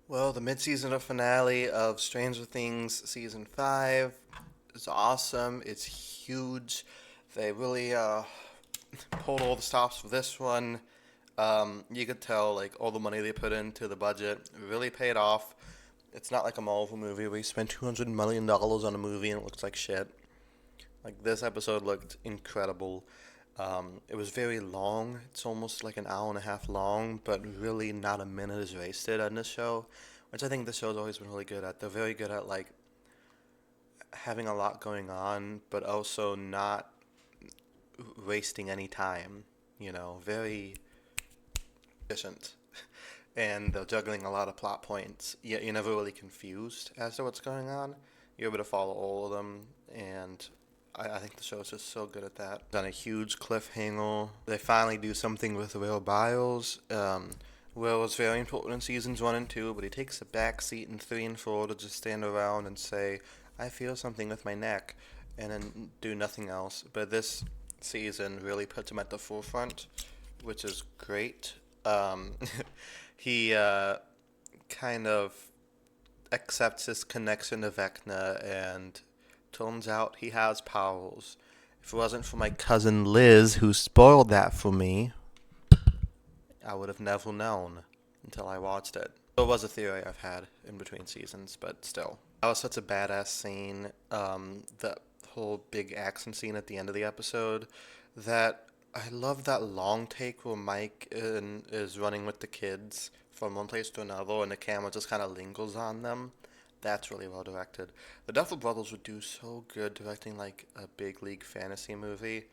Well, the mid-season finale of Stranger Things season 5 is awesome. It's huge. They really pulled all the stops for this one. You could tell like all the money they put into the budget really paid off. It's not like a Marvel movie where you spend $200 million on a movie and it looks like shit. Like this episode looked incredible. It was very long. It's almost like an hour and a half long, but really not a minute is wasted on this show, which I think the show's always been really good at. They're very good at like having a lot going on, but also not wasting any time. Very efficient. And they're juggling a lot of plot points. Yet you're never really confused as to what's going on. You're able to follow all of them, and I think the show is just so good at that. Done a huge cliffhanger. They finally do something with Will Biles. Will was very important in seasons 1 and 2, but he takes a back seat in 3 and 4 to just stand around and say, I feel something with my neck, and then do nothing else. But this season really puts him at the forefront, which is great. Um, he kind of accepts his connection to Vecna, and turns out he has powers. If it wasn't for my cousin Liz, who spoiled that for me, I would have never known until I watched it. It was a theory I've had in between seasons, but still. That was such a badass scene. The whole big action scene at the end of the episode. That I love that long take where Mike is running with the kids from one place to another, and the camera just kind of lingers on them. That's really well directed. The Duffer Brothers would do so good directing like a big league fantasy movie.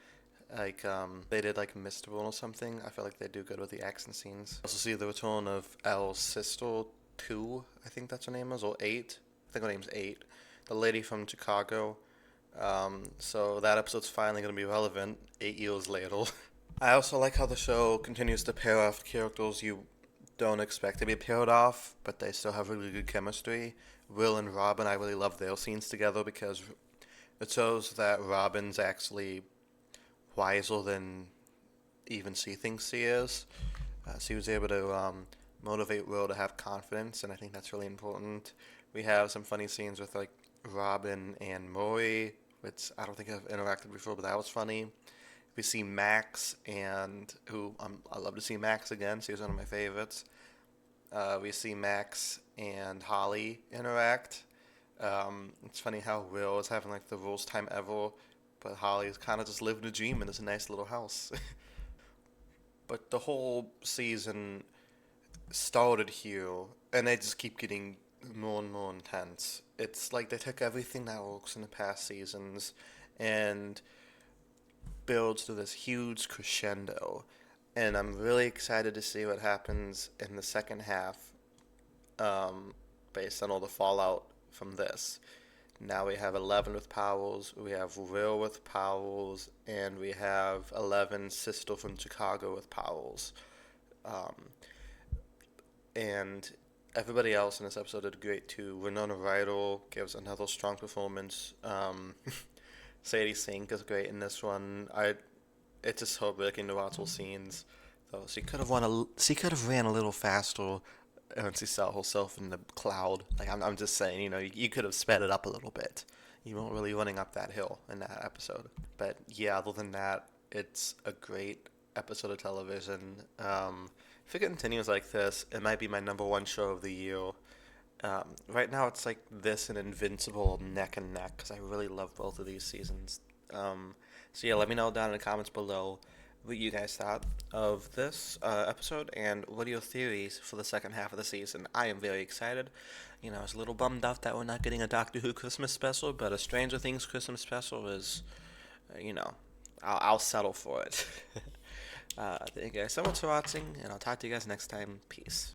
Like they did like Mistborn or something. I feel like they do good with the action scenes. Also see the return of Elle's sister 2, I think that's her name is, or 8. I think her name's 8. The lady from Chicago. So that episode's finally going to be relevant 8 years later. I also like how the show continues to pair off characters you don't expect to be paired off, but they still have really good chemistry. Will and Robin, I really love their scenes together because it shows that Robin's actually wiser than even she thinks she is. She was able to motivate Will to have confidence, and I think that's really important. We have some funny scenes with like Robin and Maury, which I don't think I've interacted before, but that was funny. We see Max, and who I love to see Max again. She was one of my favorites. We see Max and Holly interact. It's funny how Will is having like the worst time ever, but Holly's kind of just living a dream in this nice little house. But the whole season started here, and they just keep getting more and more intense. It's like they took everything that works in the past seasons and builds to this huge crescendo. And I'm really excited to see what happens in the second half, based on all the fallout from this. Now we have 11 with powers, we have Will with powers, and we have 11 sister from Chicago with powers. Um, and everybody else in this episode did great too. Winona Ryder gives another strong performance. Sadie Sink is great in this one. It's just heartbreaking to watch all scenes. So she could have ran a little faster when she saw herself in the cloud. Like I'm just saying, you could have sped it up a little bit. You weren't really running up that hill in that episode. But yeah, other than that, it's a great episode of television. If it continues like this, it might be my number one show of the year. Right now, it's like this and Invincible neck and neck because I really love both of these seasons. So yeah, let me know down in the comments below what you guys thought of this episode and what are your theories for the second half of the season. I am very excited. I was a little bummed out that we're not getting a Doctor Who Christmas special, but a Stranger Things Christmas special is, I'll settle for it. Thank you guys so much for watching, and I'll talk to you guys next time. Peace.